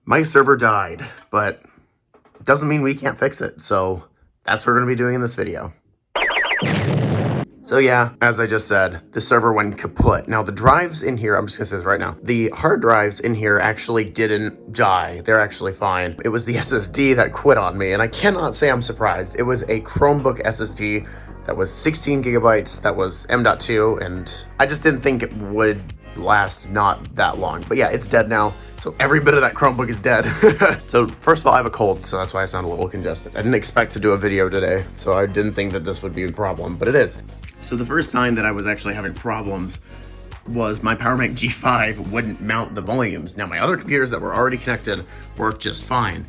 My server died, but it doesn't mean we can't fix it. So that's what we're going to be doing in this video. So yeah, as I just said, the server went kaput. Now the drives in here, I'm just gonna say this right now, the hard drives in here actually didn't die. They're actually fine. It was the SSD that quit on me, and I cannot say I'm surprised. It was a Chromebook SSD that was 16 gigabytes, that was M.2, and I just didn't think it would last not that long. But yeah, it's dead now. So every bit of that Chromebook is dead. So first of all, I have a cold, so that's why I sound a little congested. I didn't expect to do a video today, so I didn't think that this would be a problem, but it is. So the first time that I was actually having problems was my PowerMac G5 wouldn't mount the volumes. Now my other computers that were already connected worked just fine,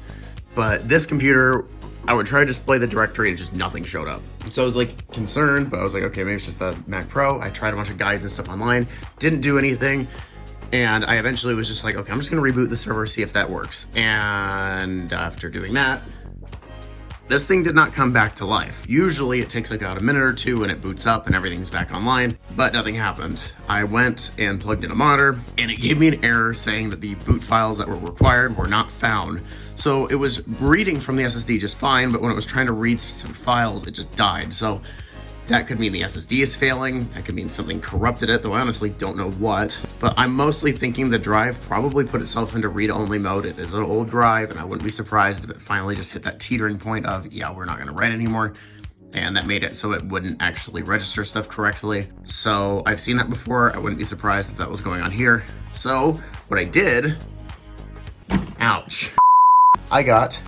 but this computer, I would try to display the directory and just nothing showed up. So I was like concerned, but I was like, okay, maybe it's just the Mac Pro. I tried a bunch of guides and stuff online, didn't do anything. And I eventually was just like, okay, I'm just gonna reboot the server, see if that works. And after doing that, this thing did not come back to life. Usually it takes like about a minute or two when it boots up and everything's back online, but nothing happened. I went and plugged in a monitor and it gave me an error saying that the boot files that were required were not found. So it was reading from the SSD just fine, but when it was trying to read specific files, it just died. So that could mean the SSD is failing. That could mean something corrupted it, though I honestly don't know what. But I'm mostly thinking the drive probably put itself into read-only mode. It is an old drive, and I wouldn't be surprised if it finally just hit that teetering point of, yeah, we're not gonna write anymore. And that made it so it wouldn't actually register stuff correctly. So I've seen that before. I wouldn't be surprised if that was going on here. So what I did, ouch, I got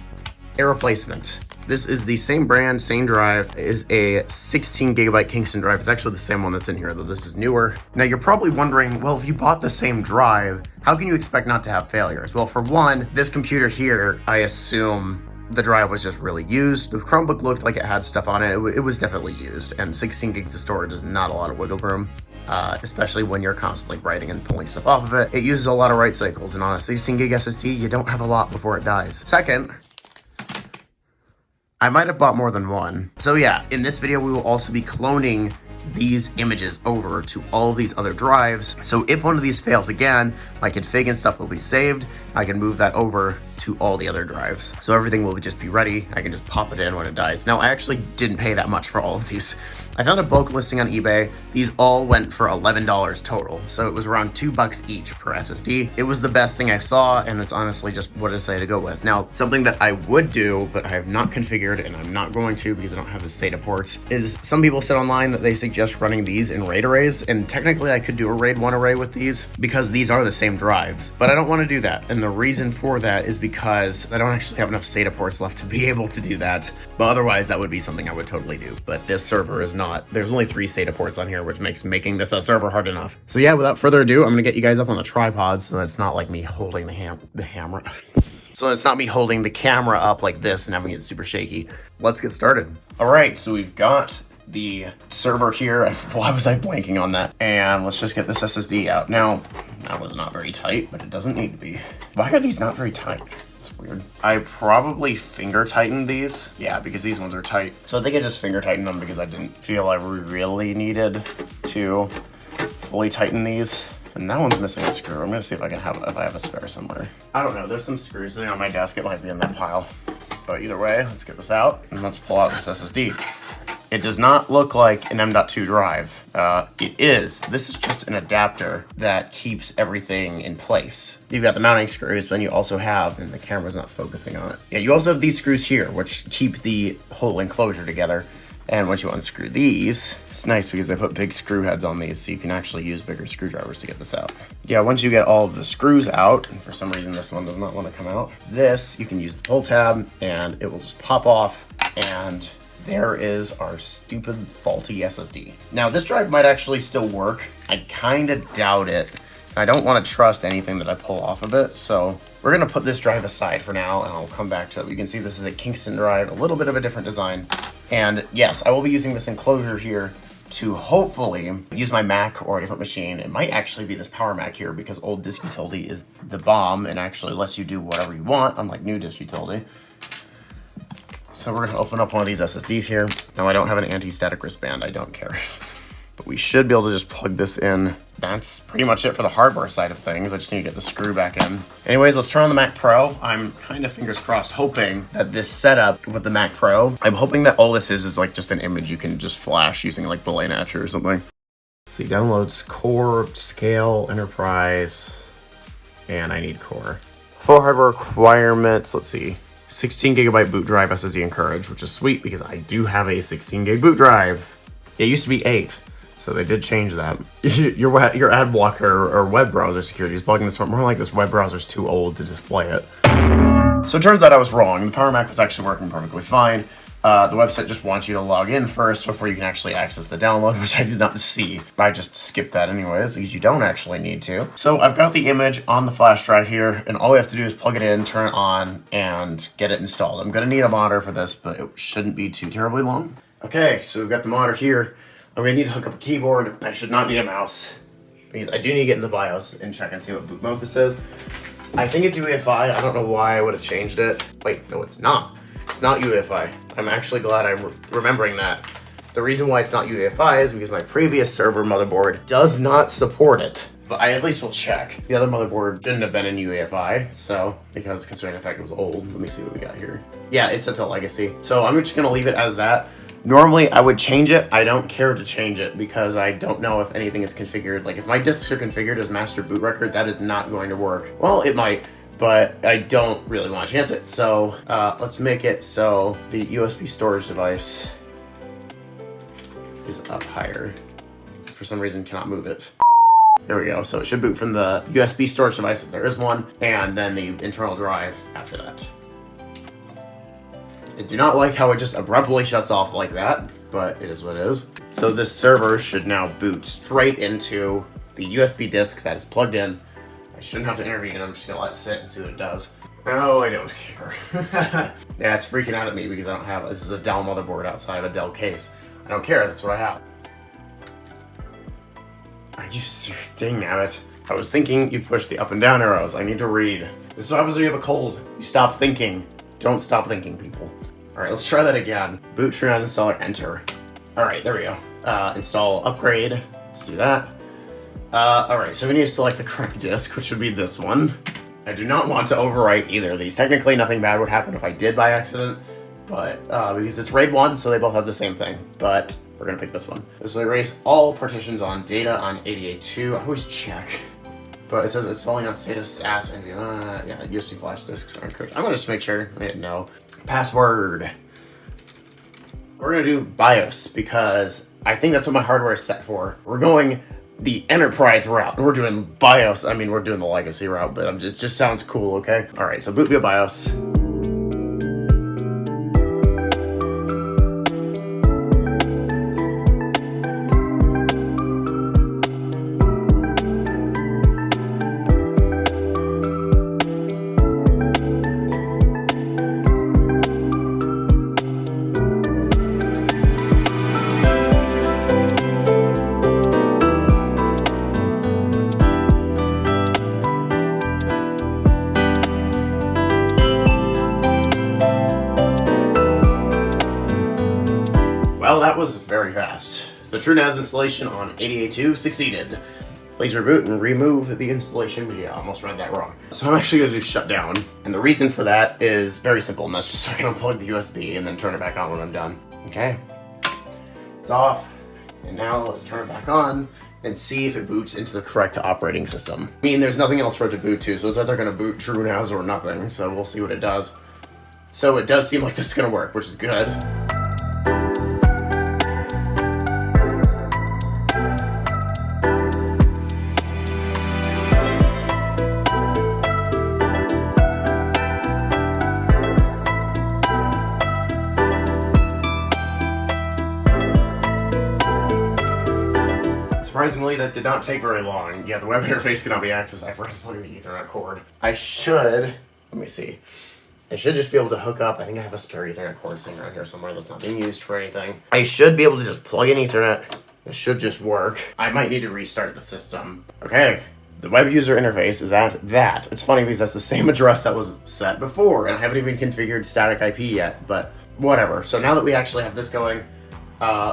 a replacement. This is the same brand, same drive. It is a 16 gigabyte Kingston drive. It's actually the same one that's in here, though this is newer. Now you're probably wondering, well, if you bought the same drive, how can you expect not to have failures? Well, for one, this computer here, I assume the drive was just really used. The Chromebook looked like it had stuff on it. It was definitely used, and 16 gigs of storage is not a lot of wiggle room, especially when you're constantly writing and pulling stuff off of it. It uses a lot of write cycles, and on a 16 gig SSD, you don't have a lot before it dies. Second, I might have bought more than one. So yeah, in this video, we will also be cloning these images over to all these other drives. So if one of these fails again, my config and stuff will be saved. I can move that over to all the other drives. So everything will just be ready. I can just pop it in when it dies. Now, I actually didn't pay that much for all of these. I found a bulk listing on eBay. These all went for $11 total. So it was around $2 each per SSD. It was the best thing I saw, and it's honestly just what I say to go with. Now, something that I would do, but I have not configured, and I'm not going to because I don't have the SATA ports, is some people said online that they suggest running these in RAID arrays, and technically I could do a RAID 1 array with these because these are the same drives, but I don't want to do that. And the reason for that is because I don't actually have enough SATA ports left to be able to do that, but otherwise that would be something I would totally do. But this server is not. There's only 3 SATA ports on here, which makes making this a server hard enough. So yeah, without further ado, I'm gonna get you guys up on the tripod so that it's not like me holding the hammer. So it's not me holding the camera up like this and having it super shaky. Let's get started. All right, so we've got the server here. Why was I blanking on that? And let's just get this SSD out. Now, that was not very tight, but it doesn't need to be. Why are these not very tight? Weird. I probably finger tightened these. Yeah, because these ones are tight. So I think I just finger tightened them because I didn't feel I really needed to fully tighten these. And that one's missing a screw. I'm gonna see if I have a spare somewhere. I don't know, there's some screws sitting on my desk. It might be in that pile. But either way, let's get this out and let's pull out this SSD. It does not look like an M.2 drive. It is. This is just an adapter that keeps everything in place. You've got the mounting screws, but then you also have, and the camera's not focusing on it. Yeah, you also have these screws here, which keep the whole enclosure together. And once you unscrew these, it's nice because they put big screw heads on these, so you can actually use bigger screwdrivers to get this out. Yeah, once you get all of the screws out, and for some reason this one does not want to come out, this, you can use the pull tab, and it will just pop off, and there is our stupid faulty SSD. Now this drive might actually still work. I kind of doubt it. I don't want to trust anything that I pull off of it. So we're gonna put this drive aside for now and I'll come back to it. You can see this is a Kingston drive, a little bit of a different design. And yes, I will be using this enclosure here to hopefully use my Mac or a different machine. It might actually be this Power Mac here because old disk utility is the bomb and actually lets you do whatever you want, unlike new disk utility. So we're gonna open up one of these SSDs here. Now I don't have an anti-static wristband, I don't care. But we should be able to just plug this in. That's pretty much it for the hardware side of things. I just need to get the screw back in. Anyways, let's turn on the Mac Pro. I'm kind of fingers crossed hoping that this setup with the Mac Pro, I'm hoping that all this is like just an image you can just flash using like Belay Natcher or something. See, downloads Core, Scale, Enterprise, and I need Core. Full hardware requirements, let's see. 16 gigabyte boot drive SSD encouraged, which is sweet because I do have a 16 gig boot drive. It used to be 8. So they did change that. Your ad blocker or web browser security is bugging this one. More like this web browser's too old to display it. So it turns out I was wrong. The Power Mac was actually working perfectly fine. The website just wants you to log in first before you can actually access the download, which I did not see. I just skipped that anyways, because you don't actually need to. So I've got the image on the flash drive here, and all we have to do is plug it in, turn it on, and get it installed. I'm gonna need a monitor for this, but it shouldn't be too terribly long. Okay, so we've got the monitor here. I'm gonna need to hook up a keyboard. I should not need a mouse, because I do need to get in the BIOS and check and see what boot mode this is. I think it's UEFI. I don't know why I would have changed it. Wait, no, it's not. It's not UEFI. I'm actually glad I'm remembering that. The reason why it's not UEFI is because my previous server motherboard does not support it. But I at least will check. The other motherboard shouldn't have been in UEFI, so, because considering the fact it was old, let me see what we got here. Yeah, it's set to legacy. So I'm just gonna leave it as that. Normally I would change it. I don't care to change it because I don't know if anything is configured. Like if my disks are configured as master boot record, that is not going to work. Well, it might, but I don't really want to chance it. So let's make it so the USB storage device is up higher. For some reason, cannot move it. There we go. So it should boot from the USB storage device if there is one, and then the internal drive after that. I do not like how it just abruptly shuts off like that, but it is what it is. So this server should now boot straight into the USB disk that is plugged in. I shouldn't have to intervene, I'm just gonna let it sit and see what it does. Oh, I don't care. Yeah, it's freaking out at me because I don't have, this is a Dell motherboard outside of a Dell case. I don't care, that's what I have. Dang nabbit. I was thinking you push the up and down arrows. I need to read. This is what happens when you have a cold. You stop thinking. Don't stop thinking, people. All right, let's try that again. Boot TrueNAS installer, enter. All right, there we go. Install upgrade, let's do that. All right, so we need to select the correct disk, which would be this one. I do not want to overwrite either of these. Technically, nothing bad would happen if I did by accident, but because it's RAID 1, so they both have the same thing, but we're gonna pick this one. This will erase all partitions on data on 88.2. I always check, but it says installing on SATA SAS and yeah, USB flash disks are encouraged. I'm gonna just make sure I didn't know. Password. We're gonna do BIOS because I think that's what my hardware is set for. We're going the enterprise route. We're doing BIOS. I mean, we're doing the legacy route, but it just sounds cool, okay? All right, so boot via BIOS. Well, that was very fast. The TrueNAS installation on 88.2 succeeded. Please reboot and remove the installation media. I almost read that wrong. So I'm actually gonna do shutdown. And the reason for that is very simple, and that's just so I can unplug the USB and then turn it back on when I'm done. Okay, it's off. And now let's turn it back on and see if it boots into the correct operating system. I mean, there's nothing else for it to boot to, so it's either gonna boot TrueNAS or nothing, so we'll see what it does. So it does seem like this is gonna work, which is good. Surprisingly, that did not take very long. Yeah, the web interface cannot be accessed. I forgot to plug in the Ethernet cord. I should, let me see. I should just be able to hook up. I think I have a spare Ethernet cord sitting around here somewhere that's not being used for anything. I should be able to just plug in Ethernet. It should just work. I might need to restart the system. Okay, the web user interface is at that. It's funny because that's the same address that was set before, and I haven't even configured static IP yet, but whatever. So now that we actually have this going,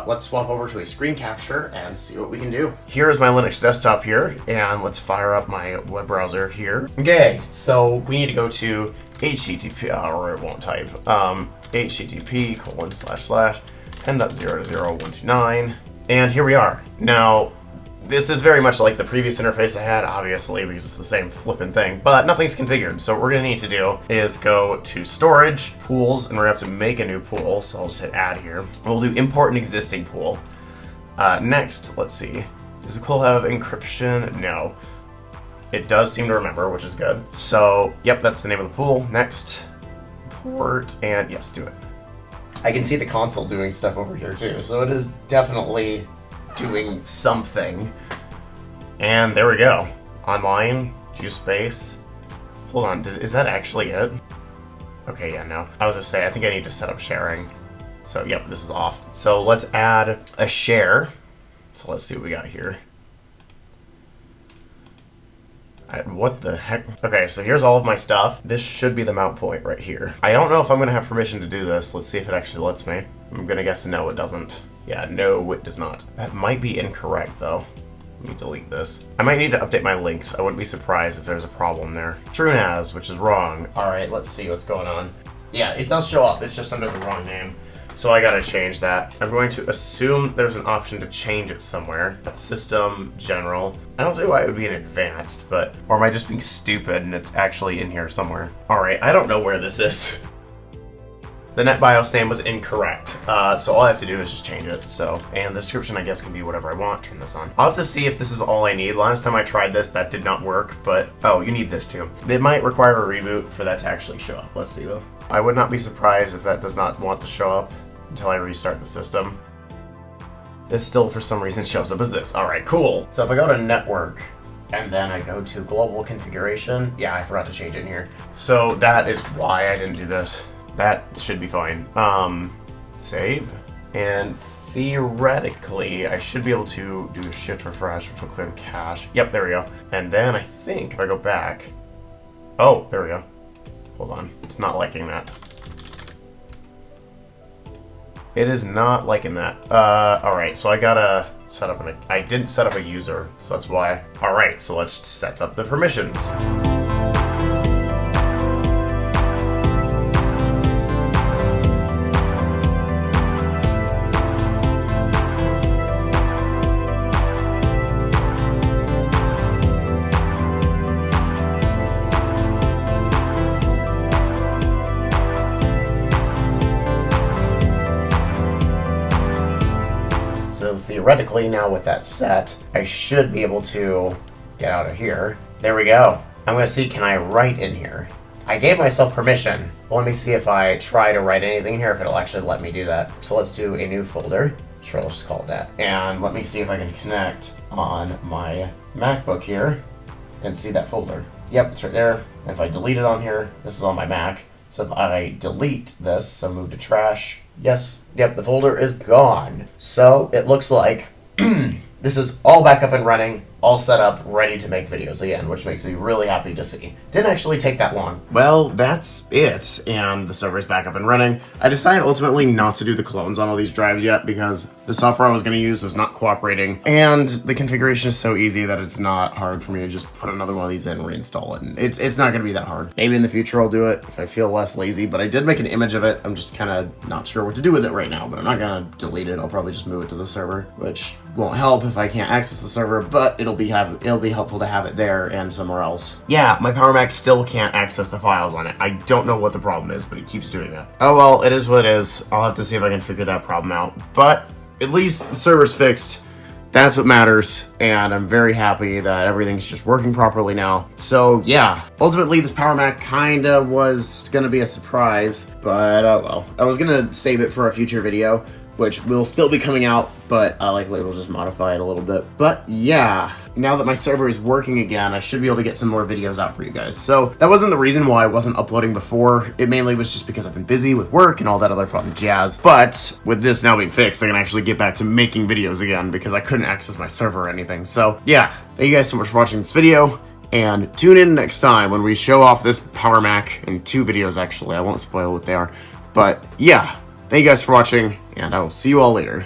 let's swap over to a screen capture and see what we can do. Here is my Linux desktop here, and let's fire up my web browser here. Okay, so we need to go to HTTP, or it won't type, http://10.0.0.129, and here we are. Now, this is very much like the previous interface I had, obviously, because it's the same flippin' thing, but nothing's configured. So what we're gonna need to do is go to storage, pools, and we're gonna have to make a new pool. So I'll just hit add here. We'll do import an existing pool. Next, let's see. Does the pool have encryption? No. It does seem to remember, which is good. So, yep, that's the name of the pool. Next, import, and yes, do it. I can see the console doing stuff over here too, so it is definitely doing something. And there we go. Online, use space. Hold on, is that actually it? Okay, yeah, no. I was just saying, I think I need to set up sharing. So, yep, this is off. So let's add a share. So let's see what we got here. What the heck? Okay, so here's all of my stuff. This should be the mount point right here. I don't know if I'm gonna have permission to do this. Let's see if it actually lets me. I'm gonna guess no, it doesn't. Yeah, no, it does not. That might be incorrect, though. Let me delete this. I might need to update my links. I wouldn't be surprised if there's a problem there. True as, which is wrong. All right, let's see what's going on. Yeah, it does show up. It's just under the wrong name. So I gotta change that. I'm going to assume there's an option to change it somewhere. That's system, general. I don't see why it would be in advanced, but, or am I just being stupid and it's actually in here somewhere? All right, I don't know where this is. The NetBIOS name was incorrect, so all I have to do is just change it. So, and the description, I guess, can be whatever I want. Turn this on. I'll have to see if this is all I need. Last time I tried this, that did not work, but, oh, you need this too. It might require a reboot for that to actually show up. Let's see, though. I would not be surprised if that does not want to show up until I restart the system. This still, for some reason, shows up as this. All right, cool. So if I go to network, and then I go to global configuration, yeah, I forgot to change it in here. So that is why I didn't do this. That should be fine. Save. And theoretically, I should be able to do a shift refresh, which will clear the cache. Yep, there we go. And then I think if I go back, oh, there we go. Hold on, it's not liking that. It is not liking that. All right, so I gotta set up I didn't set up a user, so that's why. All right, so let's set up the permissions. So theoretically, now with that set, I should be able to get out of here. There we go. I'm gonna see, can I write in here? I gave myself permission. Well, let me see if I try to write anything in here, if it'll actually let me do that. So let's do a new folder. Sure, let's just call it that. And let me see if I can connect on my MacBook here and see that folder. Yep, it's right there. And if I delete it on here, this is on my Mac. So if I delete this, so move to trash, yes, yep, the folder is gone. So it looks like this is all back up and running, all set up, ready to make videos again, which makes me really happy to see. Didn't actually take that long. Well, that's it, and the server's back up and running. I decided ultimately not to do the clones on all these drives yet because the software I was going to use was not cooperating, and the configuration is so easy that it's not hard for me to just put another one of these in and reinstall it, and it's not going to be that hard. Maybe in the future I'll do it if I feel less lazy, but I did make an image of it. I'm just kind of not sure what to do with it right now, but I'm not going to delete it. I'll probably just move it to the server, which won't help if I can't access the server, but it'll be helpful to have it there and somewhere else. Yeah, my Power Mac still can't access the files on it. I don't know what the problem is, but it keeps doing that. Oh well, it is what it is. I'll have to see if I can figure that problem out. But at least the server's fixed. That's what matters, and I'm very happy that everything's just working properly now. So yeah, ultimately this Power Mac kinda was gonna be a surprise, but oh well. I was gonna save it for a future video, which will still be coming out, but likely we'll just modify it a little bit. But yeah, now that my server is working again, I should be able to get some more videos out for you guys. So that wasn't the reason why I wasn't uploading before. It mainly was just because I've been busy with work and all that other fun jazz. But with this now being fixed, I can actually get back to making videos again because I couldn't access my server or anything. So yeah, thank you guys so much for watching this video. And tune in next time when we show off this Power Mac in 2 videos actually. I won't spoil what they are. But yeah, thank you guys for watching, and I will see you all later.